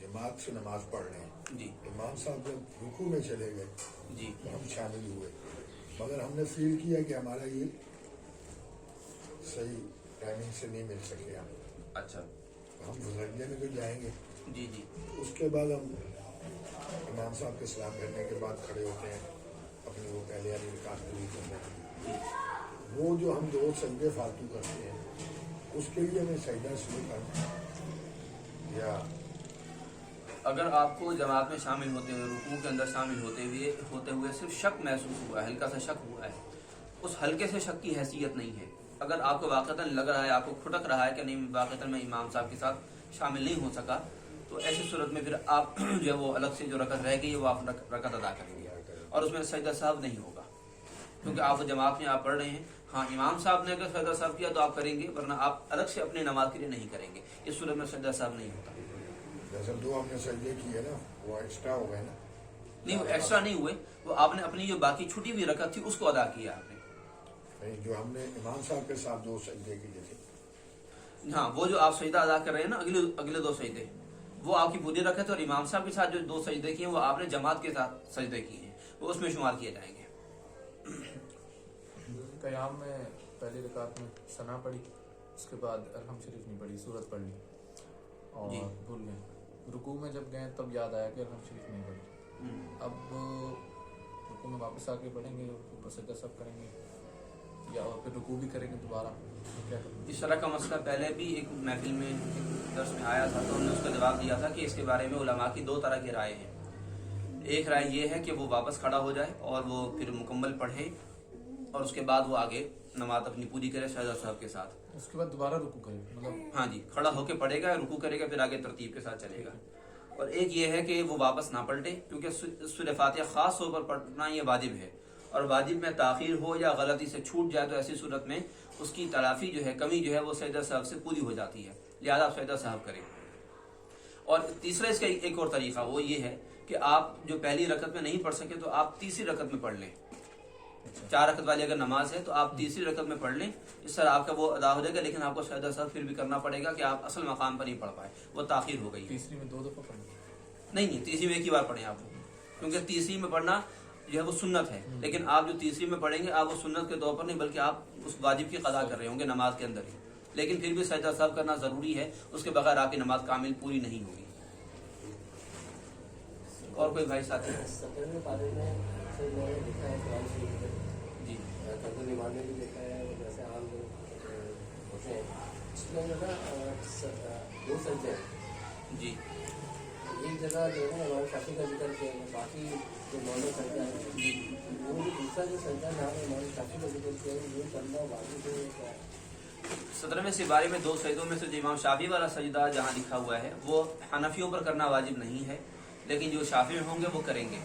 जमात से नमाज पढ़ रहे हैं, जी इमाम साहब जब रुकू में चले गए जी तो हम शामिल हुए, मगर हमने फील किया कि हमारा ये सही टाइमिंग से नहीं मिल सके हम अच्छा हम गुजरने में तो जाएंगे। जी जी उसके बाद हम इमाम साहब के सलाम करने के बाद खड़े होते हैं अपनी वो पहले वाली रिकात पूरी करने के लिए। वो जो हम दो सजदे फालतू करते हैं उसके लिए हमें सजदा शुरू करना या अगर आपको जमात में शामिल होते हुए रुकू के अंदर शामिल होते हुए सिर्फ शक महसूस हुआ है, हल्का सा शक हुआ है, उस हल्के से शक की हैसियत नहीं है। अगर आपको वाक़तन लग रहा है, आपको खुटक रहा है कि नहीं वाक़तन मैं इमाम साहब के साथ शामिल नहीं हो सका, तो ऐसी सूरत में फिर आप जो है वो अलग से जो रकत रह गई है वो आप रकत अदा करेंगे और उसमें सजदा साहब नहीं होगा, क्योंकि आप जमात में आप पढ़ रहे हैं। हाँ, इमाम साहब ने अगर सजदा साहब किया तो आप करेंगे, वरना आप अलग से अपने नमाज के लिए नहीं करेंगे। इस सूरत में सजदा साहब नहीं होता। जैसे दो हमने सजदे किए ना वो एक्स्ट्रा हो गए ना। नहीं, वो एक्स्ट्रा नहीं हुए, वो आपने अपनी जो बाकी छुटी हुई रकत थी उसको अदा किया आपने। नहीं, जो हमने इमाम साहब के साथ दो सजदे किए थे। हाँ, वो जो आप सजदा अदा कर रहे हैं ना, अगले दो सजदे वो आपकी पूरी रकत, और इमाम साहब के साथ जो दो सजदे किए वो आपने जमात के साथ सजदे किए हैं, वो उसमें शुमार किए जाएंगे। क़याम में पहली रकात में सना पढ़ी, उसके बाद अरहम शरीफ नहीं पढ़ी, सूरत पढ़ ली जी। और भूल गए। रुकू में जब गए तब याद आया कि अरहम शरीफ नहीं पढ़ी। अब रुकू में वापस आके पढ़ेंगे, सजदा सब करेंगे या और फिर रुकू भी करेंगे दोबारा, तो क्या करेंगे? इस तरह का मसला पहले भी एक महफिल में एक दर्स में आया था, तो हमने उसका जवाब दिया था कि इसके बारे में उलमा की दो तरह की राय हैं। एक राय ये है कि वो वापस खड़ा हो जाए और वो फिर मुकम्मल पढ़े और उसके बाद वो आगे नमाज अपनी पूरी करे सजदा साहब के साथ। उसके बाद दोबारा रुकू करें, मतलब हाँ जी, खड़ा होके पढ़ेगा, रुकू करेगा, फिर आगे तरतीब के साथ चलेगा। और एक ये है कि वो वापस ना पलटे, क्योंकि सूरह फातिहा खास तौर पर पढ़ना ये वाजिब है, और वाजिब में ताखीर हो या गलती से छूट जाए तो ऐसी सूरत में उसकी तलाफी जो है, कमी जो है वो सजदा साहब से पूरी हो जाती है, लिहाजा आप सजदा साहब करें। और तीसरा इसका एक और तरीका वो ये है कि आप जो पहली रकत में नहीं पढ़ सके तो आप तीसरी रकत में पढ़ लें। 4 रकत वाली अगर नमाज है तो आप तीसरी रकत में पढ़ लें, इस तरह आपका वो अदा हो जाएगा, लेकिन आपको सजदा साहब फिर भी करना पड़ेगा कि आप असल मकाम पर नहीं पढ़ पाए, वो ताखीर हो गई। तीसरी में 2 दफा पढ़ें? नहीं, तीसरी में एक ही बार पढ़ें आप, क्योंकि तीसरी में पढ़ना जो है वो सुन्नत है, लेकिन आप जो तीसरी में पढ़ेंगे आप वो सुन्नत के तौर पर नहीं बल्कि आप उस वाजिब की कदा कर रहे होंगे नमाज के अंदर ही, लेकिन फिर भी सजदा साहब करना जरूरी है, उसके बगैर आपकी नमाज कामिल पूरी नहीं होगी। और कोई भाई साथी? 17वें पारे में से मैंने लिखा है कुरान शरीफ में जी तर्जुमा ईमान में भी लिखा है, जैसे आम लोग होते हैं, इसमें जो है ना 2 सजदे हैं। जी एक जगह जो है इमाम शाफी का जिक्र किया है, बाकी जो मौलवी सजदा है वो जो दूसरा जो सजदा नाम है इमाम शाफी का जिक्र किया है वो करना वाजिब है क्या है? 17वें सिपारी में 2 सजदों में से जो इमाम शाफी वाला सजदा जहाँ लिखा हुआ है वो हनफियों पर करना वाजिब नहीं है, लेकिन जो शाफी होंगे वो करेंगे,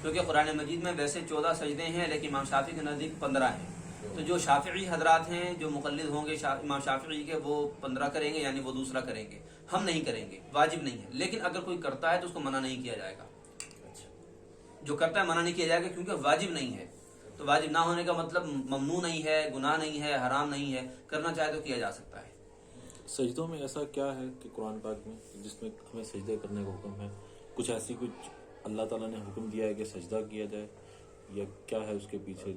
क्योंकि कुरान मजीद में वैसे 14 सजदे हैं, लेकिन इमाम शाफी के नज़दीक 15 हैं। तो जो शाफी हजरात हैं, जो मुक़ल्लिद होंगे इमाम शाफी के, वो 15 करेंगे, यानी वो दूसरा करेंगे, हम नहीं करेंगे, वाजिब नहीं है। लेकिन अगर कोई करता है तो उसको मना नहीं किया जाएगा, जो करता है मना नहीं किया जाएगा, क्योंकि वाजिब नहीं है। तो वाजिब ना होने का मतलब ममनू नहीं है, गुनाह नहीं है, हराम नहीं है, करना चाहे तो किया जा सकता है। सजदों में ऐसा क्या है कि कुरान पाक में जिसमें हमें सजदे करने का हुक्म है? कुछ ऐसी कुछ अल्लाह ताला ने हुक्म दिया है कि सजदा किया जाए, या क्या है उसके पीछे?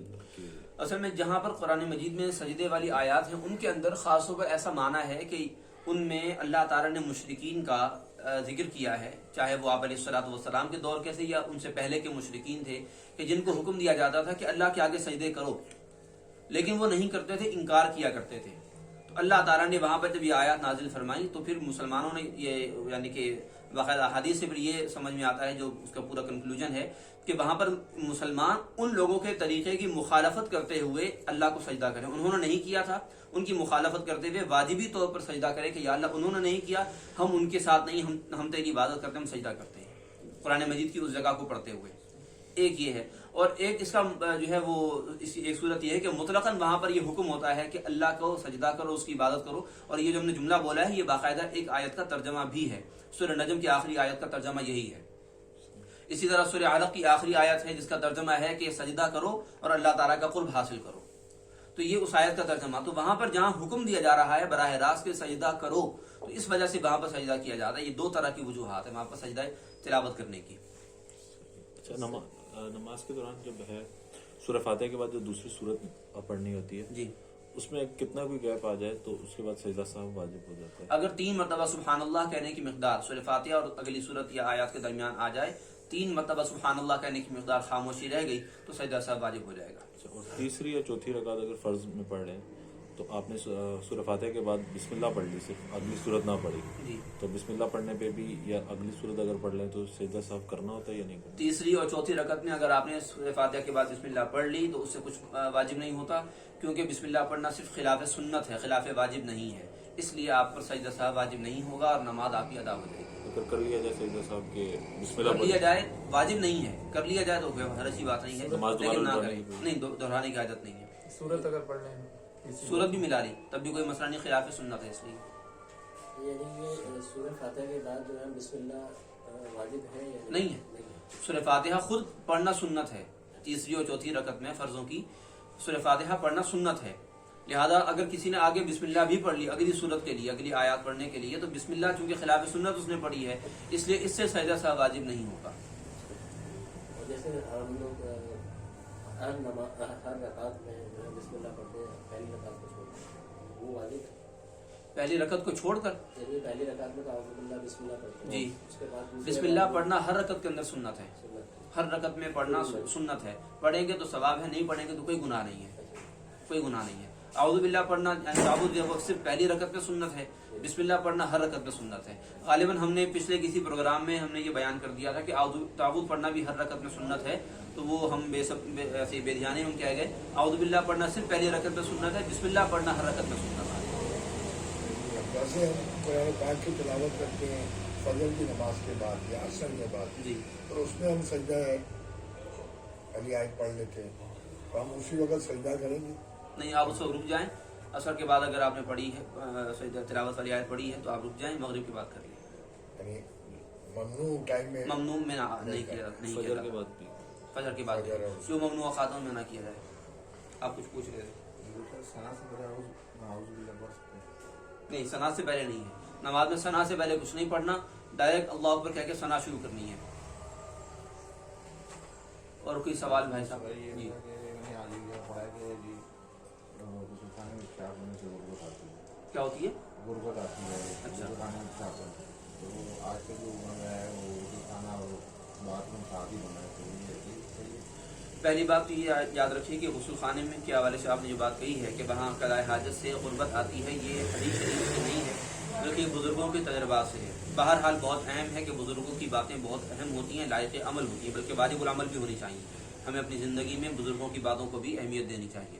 असल में जहाँ पर कुरान मजीद में सजदे वाली आयत हैं उनके अंदर खास तौर पर ऐसा माना है कि उनमें अल्लाह ताला ने मुशरिकीन का जिक्र किया है, चाहे वो आप अलैहिस्सलाम के दौर के थे या उनसे पहले के मुशरिकीन थे, कि जिनको हुक्म दिया जाता था कि अल्लाह के आगे सजदे करो, लेकिन वो नहीं करते थे, इनकार किया करते थे। तो अल्लाह ताला ने वहाँ पर जब ये आयत नाजिल फरमाई तो फिर मुसलमानों ने ये, यानी कि बाकायदा हदीस से फिर ये समझ में आता है, जो उसका पूरा कंक्लूजन है कि वहाँ पर मुसलमान उन लोगों के तरीके की मुखालफत करते हुए अल्लाह को सजदा करें। उन्होंने नहीं किया था, उनकी मुखालफत करते हुए वाजिबी तौर पर सजदा करें कि या अल्लाह उन्होंने नहीं किया, हम उनके साथ नहीं, हम तेरी इबादत करते हैं, हम सजदा करते हैं, कुरान मजीद की उस जगह को पढ़ते हुए। एक ये है, और एक इसका जो है वो एक सूरत ये है कि मुतलकन वहाँ पर ये हुक्म होता है कि अल्लाह को सजदा करो, उसकी इबादत करो। और ये जो हमने जुमला बोला है ये बाकायदा एक आयत का तर्जमा भी है, सूरह नजम की आखिरी आयत का तर्जमा यही है। इसी तरह सूरह अलक की आखिरी आयत है जिसका तर्जमा है कि सजदा करो और अल्लाह ताला का कुर्ब हासिल करो। تو یہ اس آیت کا ترجمہ. تو وہاں پر جہاں حکم دیا جا رہا ہے براہ راست کہ سجدہ کرو تو اس وجہ سے وہاں پر سجدہ کیا جاتا ہے. یہ دو طرح کی وجوہات ہیں وہاں پر سجدہ تلاوت کرنے کی. اچھا نماز کے دوران جب ہے سورہ فاتحہ کے بعد جو دوسری سورت پڑھنی ہوتی ہے جی اس میں کتنا کوئی گیپ آ جائے تو اس کے بعد سجدہ صاحب واجب ہو جاتا ہے؟ اگر 3 مرتبہ سبحان اللہ کہنے کی مقدار سورہ فاتحہ اور اگلی صورت یا آیات کے درمیان آ جائے 3 مرتبہ سبحان اللہ کہنے کی مقدار خاموشی رہ گئی تو سجدہ صاحب واجب ہو جائے گا. اچھا، اور تیسری یا چوتھی رکعت اگر فرض میں پڑھ لیں تو آپ نے سورہ فاتحہ کے بعد بسم اللہ پڑھ لی صرف اگلی صورت نہ پڑھی جی تو بسم اللہ پڑھنے پہ بھی یا اگلی صورت اگر پڑھ لیں تو سجدہ صاحب کرنا ہوتا ہے یا نہیں کرنا؟ تیسری اور چوتھی رکعت میں اگر آپ نے سورہ فاتحہ کے بعد بسم اللہ پڑھ لی تو اس سے کچھ واجب نہیں ہوتا کیونکہ بسم اللہ پڑھنا صرف خلاف سنت ہے خلاف واجب نہیں ہے. اس لیے آپ پر سجدہ صاحب واجب نہیں ہوگا اور نماز آپ کی ادا ہو جائے گی. اگر کر لیا جائے سجدہ صاحب کے بسم کر اللہ لیا پڑھ جائے واجب نہیں ہے کر لیا جائے تو ہر اچھی بات نہیں ہے نماز لیکن نہ دوبارہ کریں نہیں دہرانے کی عادت نہیں ہے. صورت اگر پڑھ لیں کسی صورت بھی ملا لی تب بھی کوئی مسئلہ نہیں خلاف سنت ہے. اس لیے یعنی یہ سورہ فاتحہ کے بعد جو ہے بسم اللہ واجب ہے یا نہیں ہے. سورہ فاتحہ خود پڑھنا سنت ہے. تیسری اور چوتھی رکعت میں فرضوں کی سورہ فاتحہ پڑھنا سنت ہے. لہذا اگر کسی نے آگے بسم اللہ بھی پڑھ لی اگلی صورت کے لیے اگلی آیات پڑھنے کے لیے تو بسم اللہ چونکہ خلاف سنت اس نے پڑھی ہے اس لیے اس سے سجدہ صاحب واجب نہیں ہوگا. اور جیسے ہم لوگ ہر رکعت میں جو ہے بسم اللہ پڑھتے ہیں پہلی رکعت کو چھوڑ کر وہ واجب ہے. پہلی رکعت کو چھوڑ کر جیسے پہلی رکعت میں تو اعوذ باللہ بسم اللہ پڑھتے ہیں جی اس کے بعد بسم اللہ پڑھنا ہر رکعت کے اندر سنت ہے. ہر رکعت میں پڑھنا سنت ہے. پڑھیں گے تو ثواب ہے نہیں پڑھیں گے تو کوئی گناہ نہیں ہے. کوئی گناہ نہیں ہے. اعوذ باللہ پڑھنا یعنی تعوذ وہ صرف پہلی رکعت میں سنت ہے. بسم اللہ پڑھنا ہر رکعت میں سنت ہے. غالباً ہم نے پچھلے کسی پروگرام میں ہم نے یہ بیان کر دیا تھا کہ تعوذ پڑھنا بھی ہر رکعت میں سنت ہے تو وہ ہم ایسے بے دھیانی میں کہہ گئے. اعوذ باللہ پڑھنا صرف پہلی رکعت میں سنت ہے. بسم اللہ پڑھنا ہر رکعت میں سنت ہے. ویسے ہم قرآن پاک کی تلاوت کرتے ہیں فجر کی نماز کے بعد یا عصر کے بعد جی اور اس میں ہم سجدہ علی آیت پڑھ لیتے ہیں تو ہم اسی وقت سجدہ کریں گے؟ نہیں آپ اس وقت رک جائیں. عصر کے بعد اگر آپ نے پڑھی ہے سجدہ تلاوت والی آیت پڑھی ہے تو آپ رک جائیں. مغرب کی بات کر لیں. یعنی ممنوع ٹائم میں ممنوع میں نہیں کیا فجر کے بعد بھی فجر کے بعد جو ممنوع خاتون میں نہ کیا جائے. آپ کچھ پوچھ رہے تھے؟ نہیں ثنا سے پہلے نہیں ہے. نماز میں ثنا سے پہلے کچھ نہیں پڑھنا. ڈائریکٹ اللہ اکبر کہہ کے ثنا شروع کرنی ہے. اور کوئی سوال بھائی صاحب؟ جی کیا ہوتی ہے؟ اچھا تو آج کل جو بن رہا ہے وہ کھانا اور بات میں شادی بن رہا ہے. پہلی بات تو یہ یاد رکھیے کہ غسل خانے میں کے حوالے سے آپ نے جو بات کہی ہے کہ وہاں قضاء حاجت سے غربت آتی ہے یہ حدیث شریف سے نہیں ہے بلکہ بزرگوں کے تجربات سے ہے. بہرحال بہت اہم ہے کہ بزرگوں کی باتیں بہت اہم ہوتی ہیں لائق عمل ہوتی ہیں بلکہ واجب العمل بھی ہونی چاہیے. ہمیں اپنی زندگی میں بزرگوں کی باتوں کو بھی اہمیت دینی چاہیے.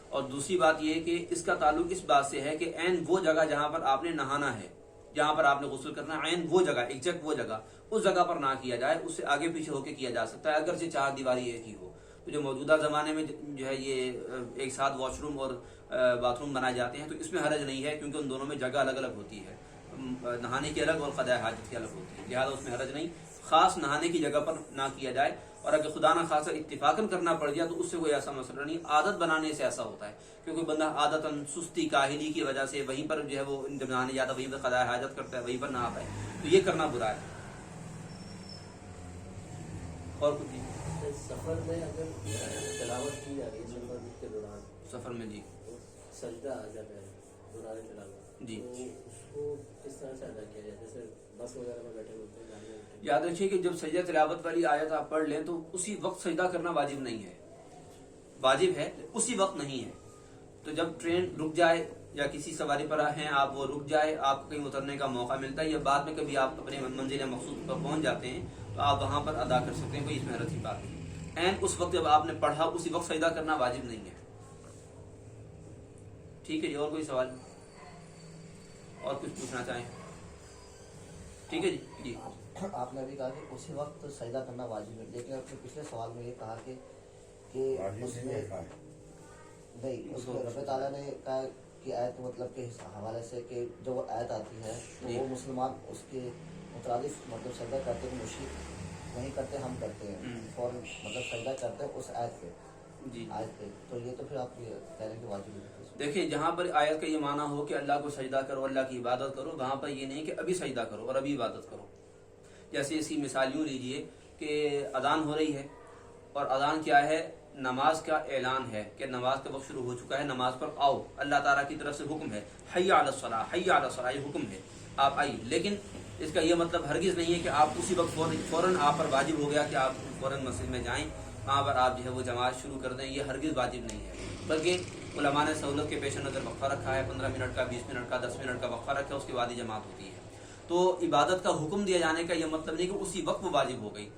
اور دوسری بات یہ کہ اس کا تعلق اس بات سے ہے کہ عین وہ جگہ جہاں پر آپ نے نہانا ہے جہاں پر آپ نے غسل کرنا ہے عین وہ جگہ ایگزیکٹ وہ جگہ اس جگہ پر نہ کیا جائے. اس سے آگے پیچھے ہو کے کیا جا سکتا ہے اگرچہ 4 دیواری ایک ہی ہو. تو جو موجودہ زمانے میں جو ہے یہ ایک ساتھ واش روم اور باتھ روم بنائے جاتے ہیں تو اس میں حرج نہیں ہے کیونکہ ان دونوں میں جگہ الگ الگ ہوتی ہے. نہانے کی الگ اور قضاء حاجت کی الگ ہوتی ہے لہٰذا اس میں حرج نہیں. خاص نہانے کی جگہ پر نہ کیا جائے. اور اگر خدا نہ خاصا اتفاقاً کرنا پڑ گیا تو اس سے کوئی ایسا مسئلہ نہیں. عادت بنانے سے ایسا ہوتا ہے کیونکہ بندہ عادتاً سستی کاہلی کی وجہ سے وہیں پر جو ہے وہ جب نہانے جاتا ہے وہیں پر قضاء حاجت کرتا ہے وہیں پر نہ آتا ہے تو یہ کرنا برا ہے. اور کچھ سفر میں اگر تلاوت کی جا رہی ہے سفر کے دوران سفر میں جی سجدہ آ جاتا ہے دوران تلاوت جی تو اس کو کس طرح سے ادا کیا جائے؟ جیسے بس وغیرہ میں بیٹھے ہوتے ہیں گاڑی میں بیٹھے یاد رکھیے کہ جب سجدہ تلاوت والی آیت آپ پڑھ لیں تو اسی وقت سجدہ کرنا واجب نہیں ہے. واجب ہے اسی وقت نہیں ہے. تو جب ٹرین رک جائے یا کسی سواری پر ہیں آپ وہ رک جائے آپ کو کہیں اترنے کا موقع ملتا ہے یا بعد میں کبھی آپ اپنے منزل مقصود پر پہنچ جاتے ہیں تو آپ وہاں پر ادا کر سکتے ہیں. کوئی اس میں حرج کی بات نہیں. عین اس وقت جب آپ نے پڑھا اسی وقت سجدہ کرنا واجب نہیں ہے. ٹھیک ہے جی. اور کوئی سوال اور کچھ پوچھنا چاہیں؟ ٹھیک ہے جی. جی آپ نے ابھی کہا کہ اسی وقت سجدہ کرنا واجب ہے لیکن آپ نے پچھلے سوال میں یہ کہا کہ اس میں نہیں اس میں رب تعالیٰ نے کہا کہ آیت مطلب کے حوالے سے کہ جو وہ آیت آتی ہے تو وہ مسلمان اس کے مترادف مطلب سجدہ کرتے ہیں. مشرک نہیں کرتے ہم کرتے ہیں فوراً مطلب سجدہ کرتے ہیں اس آیت پہ. जी। आयत पे, तो ये तो फिर आप ये कह रहे हैं कि वाजिब है। देखिए, जहाँ पर आयत का ये माना हो कि अल्लाह को सजदा करो, अल्लाह की इबादत करो, वहाँ पर ये नहीं कि अभी सजदा करो और अभी इबादत करो। जैसे इसकी मिसाल यूँ लीजिए कि अजान हो रही है और अजान क्या है, नमाज का ऐलान है कि नमाज का वक्त शुरू हो चुका है, नमाज पर आओ। अल्लाह ताला की तरफ से हुक्म है, हय्या अलस सलाह, हय्या अलस सलाह, ये हुक्म है, आप आइए। लेकिन इसका ये मतलब हरगिज़ नहीं है कि आप उसी वक्त फौरन आप पर वाजिब हो गया कि आप फौरन मस्जिद में जाएं, वहाँ पर आप जो है वो जमात शुरू कर दें। ये हरगिज़ वाजिब नहीं है, बल्कि उलमा ने सहूलत के पेश नज़र वक्फा रखा है, 15 मिनट का, 20 मिनट का, 10 मिनट का वक्फा रखा है, उसके बाद ही जमात होती है। तो इबादत का हुक्म दिया जाने का यह मतलब नहीं कि उसी वक्त वो वाजिब हो गई।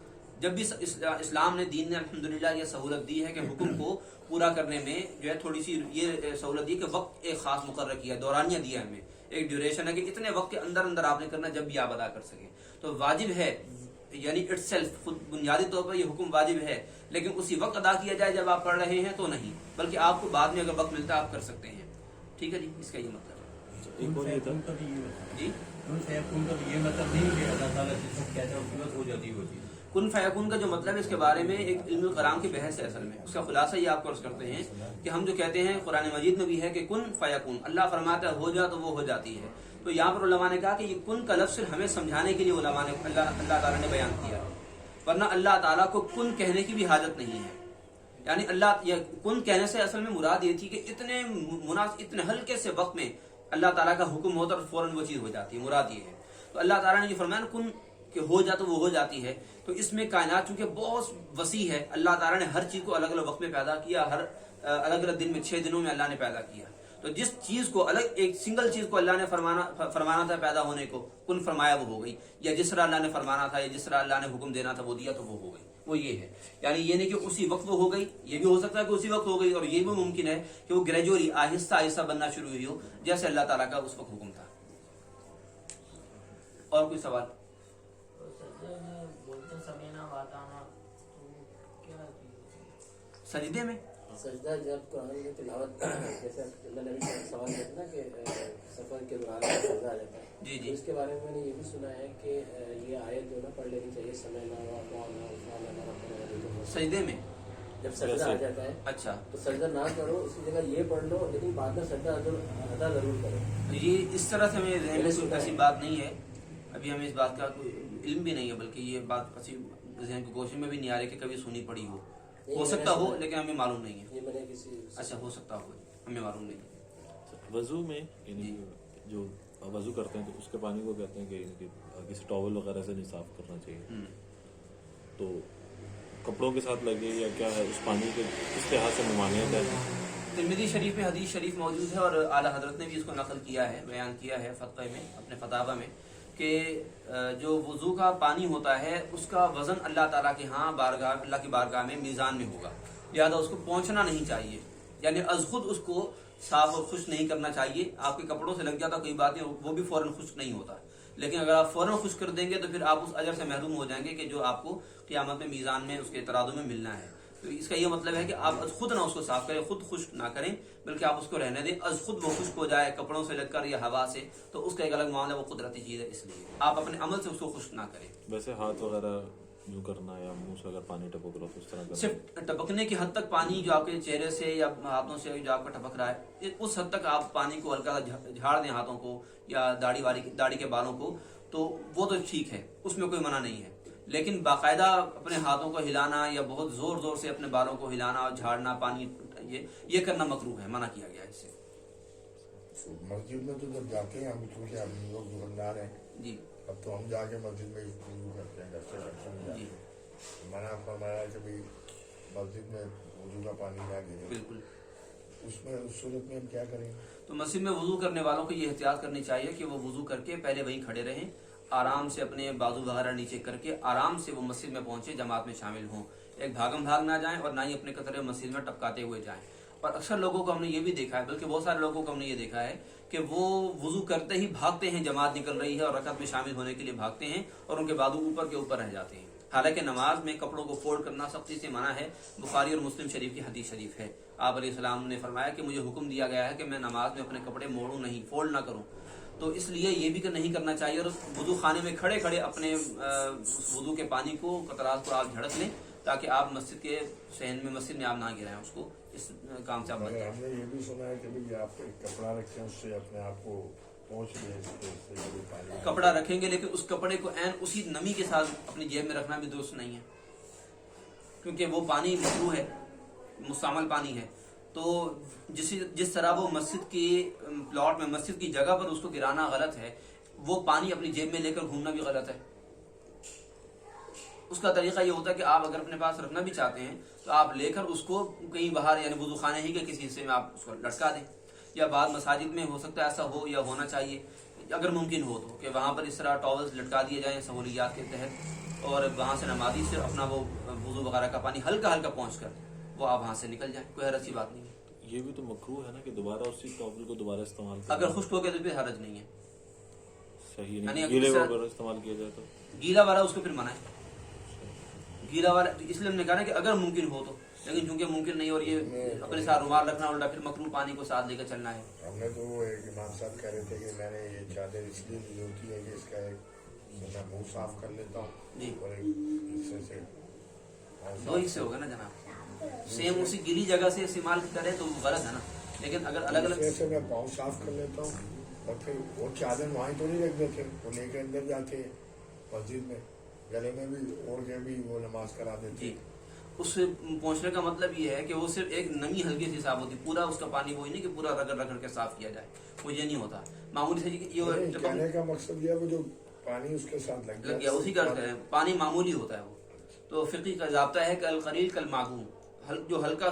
जब भी इस्लाम ने, दीन ने अल्हम्दुलिल्लाह ये सहूलत दी है कि हुक्म को पूरा करने में जो है थोड़ी सी ये सहूलत दी कि वक्त एक खास मुकर्रर किया, दौरानिया दिया हमें, एक ड्यूरेशन है कि इतने वक्त के अंदर अंदर आपने करना जब भी आप अदा कर सकें। तो वाजिब है, यानी इटसेल्फ खुद बुनियादी तौर पर ये हुक्म वाजिब है, लेकिन उसी वक्त अदा किया जाए जब आप पढ़ रहे हैं तो नहीं, बल्कि आपको बाद में अगर वक्त मिलता है आप कर सकते हैं। ठीक है जी, इसका ये मतलब है। एक और ये था जी, कुन फयकुन का ये मतलब नहीं कि अल्लाह ताला जिस वक्त कहता है उस वक्त हो जाती है वो चीज़। कुन फयकुन का जो मतलब है, इसके बारे में एक इल्मुल कलाम की बहस है। असल में उसका खुलासा ये आपको अर्ज करते हैं कि हम जो कहते हैं कुरान मजीद में भी है कि कुन फयकुन, अल्लाह फरमाता है हो जा तो वो हो जाती है। तो यहाँ पर उलमा ने कहा कि ये कुन का लफ्ज़ हमें समझाने के लिए उलमा ने अल्लाह ताला ने बयान किया, वरना अल्लाह ताला को कुन कहने की भी हाजत नहीं है। यानी अल्लाह ये कुन कहने से असल में मुराद ये थी कि इतने हल्के से वक्त में अल्लाह ताला का हुक्म होता और फौरन वो चीज़ हो जाती है, मुराद ये है। तो अल्लाह ताला ने जो फरमाया कुन कि हो जा तो वो हो जाती है, तो इसमें कायनात चूंकि बहुत वसी है, अल्लाह ताला ने हर चीज़ को अलग अलग वक्त में पैदा किया, हर अलग अलग दिन में, 6 दिनों में अल्लाह ने पैदा किया। तो जिस चीज़ को अलग, एक सिंगल चीज़ को अल्लाह ने फरमाना था पैदा होने को, कुन फरमाया वो हो गई, या जिस तरह अल्लाह ने फरमाना था या जिस तरह अल्लाह ने हुक्म देना था वो दिया तो वो हो गई। वो ये है, यानी ये नहीं कि उसी वक्त वो हो गई, ये भी हो सकता है कि उसी वक्त हो गई, और ये भी मुमकिन है कि वो ग्रेजुअली आहिस्ता आहिस्ता बनना शुरू हुई हो, जैसे अल्लाह ताला का उस वक्त हुक्म था। और कोई सवाल? बोलते समय ना बताना तो क्या चीज़? सजदे में सजदा जब कुरान में तिलावत जैसे अल्लाह नबी का सवाल करते ना कि सफर के दौरान सजदा आ जाता है, जी जी, तो इसके बारे में मैंने ये भी सुना है कि ये आयत जो ना पढ़ लेनी चाहिए, समय ना सजदे में जब सजदा आ जाता है अच्छा, तो सजदा ना करो, उसकी जगह ये पढ़ लो, लेकिन बाद में सजदा अदा जरूर करो। ये इस तरह से हमें ज़हन में कोई ऐसी बात नहीं है, अभी हमें इस बात का कोई इल्म भी नहीं है, बल्कि ये बात ऐसी ज़हन की कोशिश में भी नहीं आ रही कि कभी सुनी पड़ी हो सकता हो, लेकिन हमें मालूम नहीं है। ये मैंने किसी अच्छा, हो सकता हो, हमें मालूम नहीं है। वजू में यानी जो वजू करते हैं तो उसके पानी को कहते हैं कि किसी टॉवल वगैरह से नहीं साफ करना चाहिए, तो कपड़ों के साथ लगे या क्या है, उस पानी के किस लिहाज से ममानियत है? तिरमिज़ी शरीफ में हदीस शरीफ मौजूद है और आला हजरत ने भी इसको नकल किया है, बयान किया है फतवा में, अपने फतावा में, कि जो वज़ू का पानी होता है उसका वज़न अल्लाह ताला के यहाँ अल्लाह की बारगाह में मीज़ान में होगा, लिहाजा उसको पहुँचना नहीं चाहिए, यानी अज खुद उसको साफ और खुश्क नहीं करना चाहिए। आपके कपड़ों से लग जाता कोई बात नहीं, वो भी फौरन खुश्क नहीं होता, लेकिन अगर आप फौरन खुश्क कर देंगे तो फिर आप उस अजर से महरूम हो जाएंगे कि जो आपको क़यामत में मीज़ान में उसके तराजू में मिलना है। तो इसका ये मतलब है कि आप अज खुद ना उसको साफ करें, खुद खुश्क ना करें, बल्कि आप उसको रहने दें। अज खुद वो खुश्क हो जाए कपड़ों से लगकर या हवा से, तो उसका एक अलग मामला, वो कुदरती चीज़ है, इसलिए आप अपने अमल से उसको खुश्क ना करें। वैसे हाथ वगैरह यूं करना या मुंह से अगर पानी टपक रहा हो तो उस तरह करना? सिर्फ टपकने की हद तक पानी जो आपके चेहरे से या हाथों से जो आपका टपक रहा है, उस हद तक आप पानी को हल्का झाड़ दें हाथों को या दाढ़ी के बालों को, तो वो तो ठीक है, उसमें कोई मना नहीं है। लेकिन बाकायदा अपने हाथों को हिलाना या बहुत जोर जोर से अपने बालों को हिलाना और झाड़ना, पानी ये करना मकरूह है, मना किया गया है इससे। मस्जिद में तो जब जाते हैं हम, क्योंकि हम लोग दुकानदार हैं जी, अब तो हम जाके मस्जिद में वजू करते हैं, घर से नहीं जाते। मना फरमाया कि भाई मस्जिद में वजू का पानी ना गिरे, बिल्कुल। उसमें उस सूरत में हम क्या करें? तो मस्जिद में वजू करने वालों को ये एहतियात करनी चाहिए कि वो वजू करके पहले वहीं खड़े रहें, आराम से अपने बाजू वगैरह नीचे करके आराम से वो मस्जिद में पहुंचे, जमात में शामिल हों, एक भागम भाग ना जाएं और ना ही अपने कतरे मस्जिद में टपकाते हुए जाएं। और अक्सर लोगों को हमने ये भी देखा है, बल्कि बहुत सारे लोगों को हमने ये देखा है कि वो वजू करते ही भागते हैं, जमात निकल रही है और रकअत में शामिल होने के लिए भागते हैं और उनके बाजू ऊपर के ऊपर रह जाते हैं। हालांकि नमाज में कपड़ों को फोल्ड करना सख्ती से मना है, बुखारी और मुस्लिम शरीफ की हदीस शरीफ है। आप अलैहिस्सलाम ने फरमाया कि मुझे हुक्म दिया गया है कि मैं नमाज में अपने कपड़े मोड़ूं नहीं, फोल्ड ना करूं, तो इसलिए ये भी नहीं करना चाहिए। और वुदू खाने में खड़े खड़े अपने वुदू के पानी को, कतरात को आप झड़क लें تاکہ آپ مسجد کے صحن میں مسجد میں آپ نہ گرائیں اس کو، اس کام سے آپ بچیں۔ مگر ہم نے یہ بھی سنا ہے کہ بھئی آپ ایک کپڑا رکھیں، اس سے اپنے آپ کو پہنچ لیں، اس سے کوئی پانی کپڑا رکھیں گے لیکن اس کپڑے کو عین اسی نمی کے ساتھ اپنی جیب میں رکھنا بھی درست نہیں ہے، کیونکہ وہ پانی مکروہ ہے، مستعمل پانی ہے۔ تو جس طرح وہ مسجد کی پلاٹ میں، مسجد کی جگہ پر اس کو گرانا غلط ہے، وہ پانی اپنی جیب میں لے کر گھومنا بھی غلط ہے۔ اس کا طریقہ یہ ہوتا ہے کہ آپ اگر اپنے پاس رکھنا بھی چاہتے ہیں تو آپ لے کر اس کو کہیں باہر، یعنی وضو خانے ہی کے کسی حصے میں آپ اس کو لٹکا دیں، یا بعض مساجد میں ہو سکتا ہے ایسا ہو یا ہونا چاہیے اگر ممکن ہو تو، کہ وہاں پر اس طرح ٹاولز لٹکا دیے جائیں سہولیات کے تحت، اور وہاں سے نمازی سے اپنا وہ وضو وغیرہ کا پانی ہلکا ہلکا پہنچ کر وہ آپ وہاں سے نکل جائیں، کوئی حرج کی بات نہیں ہے۔ یہ بھی تو مکروہ ہے نا کہ دوبارہ اسی ٹاول کو دوبارہ استعمال کرنا، اگر خشک ہو گیا تو پھر حرج نہیں ہے، صحیح یعنی نہیں، اگر گیلے اس طرح- وغیرہ استعمال کیا جائے تو گیلا والا اس کو پھر منع ہے، گیلا والا اس لیے ہم نے کہا نا کہ اگر ممکن ہو تو، لیکن چونکہ ممکن نہیں اور یہ اپنے ساتھ رومال رکھنا الٹا پھر مکروہ پانی کو ساتھ لے کر چلنا ہے۔ ہم نے تو وہ ایک امام صاحب کہہ رہے تھے کہ میں نے یہ چادر اس لیے لی ہوتی ہے کہ اس کا ایک میں منہ صاف کر لیتا ہوں جی، اور ایک حصے سے دو حصے ہو گئے نا جناب، سیم اسی گیلی جگہ سے استعمال کرے تو غلط ہے نا، لیکن اگر الگ الگ دوسرے سے میں پاؤں صاف کر لیتا ہوں، اور پھر وہ چادر وہاں تو نہیں رکھ دیتے، وہ لے کے اندر جاتے ہیں مسجد میں، گلے میں بھی اوڑھ کے بھی وہ نماز کرا دیتے جی، اس سے پہنچنے کا مطلب یہ ہے کہ وہ صرف ایک نمی ہلکی سی صاف ہوتی، پورا اس کا پانی وہی نہیں کہ پورا رگڑ رگڑ کے صاف کیا جائے، وہ یہ نہیں ہوتا معمولی سے نہیں، کہنے کا مقصد یہ ہے وہ جو پانی اس کے ساتھ لگ لگ گیا اسی کا پانی معمولی ہوتا ہے وہ، تو فقی کا ضابطہ ہے کہ القلیل کالمعدوم، جو ہلکا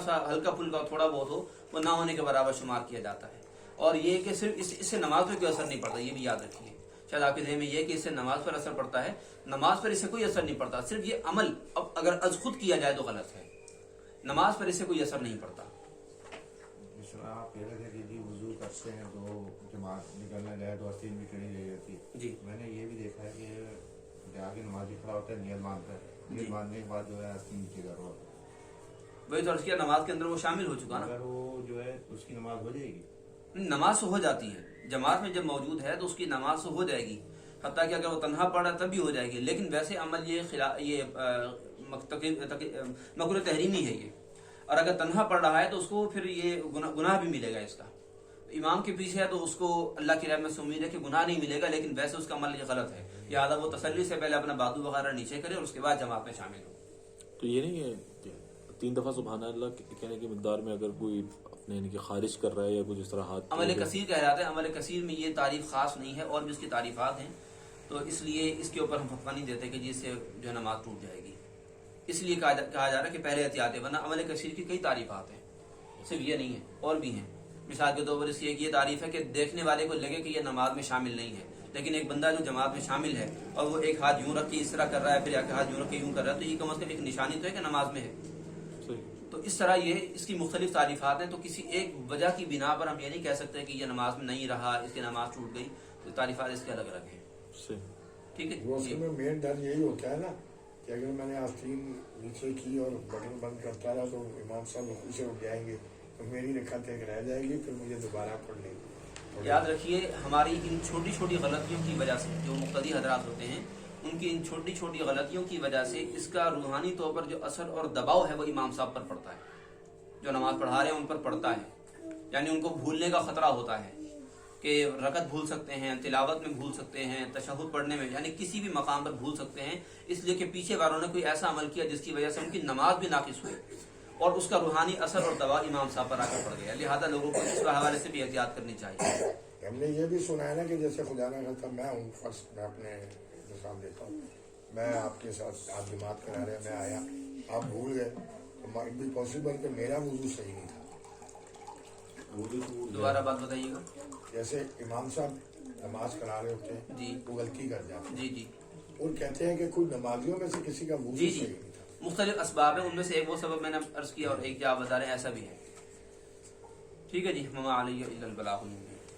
پھلکا تھوڑا بہت ہو وہ نہ ہونے کے برابر شمار کیا جاتا ہے۔ اور یہ کہ صرف اس سے نماز پہ کوئی اثر نہیں پڑتا، یہ بھی یاد رکھیے، شاید آپ کے ذہن میں یہ کہ اس سے نماز پر اثر پڑتا ہے، نماز پر اس سے کوئی اثر نہیں پڑتا، صرف یہ عمل اب اگر از خود کیا جائے تو غلط ہے، نماز پر اس سے کوئی اثر نہیں پڑتا۔ جس طرح آپ کہہ رہے تھے کہ جی وضو کرتے ہیں تو جماعت نکلنے جائے تو آستین بھی کڑی لے جاتی، جی، میں نے یہ بھی دیکھا ہے کہ آگے نمازی کھڑا ہوتا ہے، نیت مانتا ہے، نیت ماننے کے بعد جو ہے آستین نیچے کر رہا ہوتا ہے، وہی تو عرض کیا، نماز کے اندر وہ شامل ہو چکا نا، اگر وہ جو ہے اس کی نماز ہو جائے گی، نماز تو ہو جاتی ہے، جماعت میں جب موجود ہے تو اس کی نماز تو ہو جائے گی، حتیٰ کہ اگر وہ تنہا پڑھا تب بھی ہو جائے گی، لیکن ویسے عمل یہ مکروہ تحریمی ہے یہ، اور اگر تنہا پڑھ رہا ہے تو اس کو پھر یہ گناہ بھی ملے گا اس کا، امام کے پیچھے ہے تو اس کو اللہ کی رحمت سے امید ہے کہ گناہ نہیں ملے گا، لیکن ویسے اس کا عمل یہ غلط ہے، لہٰذا وہ تسلی سے پہلے اپنا بازو وغیرہ نیچے کرے اور اس کے بعد جماعت میں شامل ہو۔ تو یہ نہیں ہے 3 دفعہ سبحان اللہ کہنے کی مقدار میں اگر کوئی اپنے یعنی کہ خارج کر رہا ہے یا کچھ اس طرح ہاتھ عمل کثیر کہہ جاتا ہے، عمل کثیر میں یہ تعریف خاص نہیں ہے، اور بھی اس کی تعریفات ہیں، تو اس لیے اس کے اوپر ہم فتویٰ نہیں دیتے کہ جس سے جو ہے نماز ٹوٹ جائے گی، اس لیے کہا جا رہا ہے کہ پہلے احتیاط ہے، ورنہ عمل کثیر کی کئی تعریفات ہیں، صرف یہ نہیں ہے اور بھی ہیں۔ مثال کے طور پر اس کی ایک یہ تعریف ہے کہ دیکھنے والے کو لگے کہ یہ نماز میں شامل نہیں ہے، لیکن ایک بندہ جو جماعت میں شامل ہے اور وہ ایک ہاتھ یوں رکھ کے اس طرح کر رہا ہے، پھر ایک ہاتھ یوں رکھ کے یوں کر رہا ہے، تو یہ کم از کم ایک نشانی تو ہے کہ نماز میں ہے۔ تو اس طرح یہ اس کی مختلف تعریفات ہیں، تو کسی ایک وجہ کی بنا پر ہم یہ نہیں کہہ سکتے کہ یہ نماز میں نہیں رہا، اس کی نماز ٹوٹ گئی، تو تعریفات اس کے الگ الگ ہیں، ٹھیک ہے وہ جی۔ اصل میں مین ڈر یہی ہوتا ہے نا کہ اگر میں نے آستین نیچے کی اور بٹن بند کرتا رہا تو امام صاحب خوش سے اٹھ جائیں گے تو میری رکعت ایک رہ جائے گی، پھر مجھے دوبارہ پڑھنی پڑے گی۔ یاد رکھیے ہماری ان چھوٹی چھوٹی غلطیوں کی وجہ سے، جو مقتدی حضرات ہوتے ہیں ان کی ان چھوٹی چھوٹی غلطیوں کی وجہ سے اس کا روحانی طور پر جو اثر اور دباؤ ہے وہ امام صاحب پر پڑتا ہے، جو نماز پڑھا رہے ہیں ان پر پڑتا ہے، یعنی ان کو بھولنے کا خطرہ ہوتا ہے کہ رکعت بھول سکتے ہیں، تلاوت میں بھول سکتے ہیں، تشہد پڑھنے میں، یعنی کسی بھی مقام پر بھول سکتے ہیں، اس لیے کہ پیچھے والوں نے کوئی ایسا عمل کیا جس کی وجہ سے ان کی نماز بھی ناقص ہوئی اور اس کا روحانی اثر اور دباؤ امام صاحب پر آ کر پڑ گیا، لہذا لوگوں کو اس حوالے سے بھی احتیاط کرنی چاہیے۔ ہم نے یہ بھی سنا ہے نا کہ جیسے خدا نہ کرتا میں ہوں، فرسٹ میں اپنے مثال دیتا ہوں، میں آپ کے ساتھ آپ جماعت کرا رہے، میں آیا، آپ بھول گئے، تو مائٹ بھی پاسبل کہ میرا وضو صحیح نہیں تھا۔ دوبارہ بات بتائیے گا۔ جیسے امام صاحب نماز کرا رہے ہوتے ہیں، جی وہ غلطی کر جاتے ہیں، جی جی اور کہتے ہیں کہ کوئی نمازیوں میں سے کسی کا وضو جی صحیح جی نہیں تھا۔ مختلف اسباب ہیں، ان میں سے ایک وہ سبب میں نے عرض کیا اور ایک جو آپ بتا رہے ہیں ایسا بھی ہے، ٹھیک ہے جی۔ وما علیہ الا البلاغ المبین۔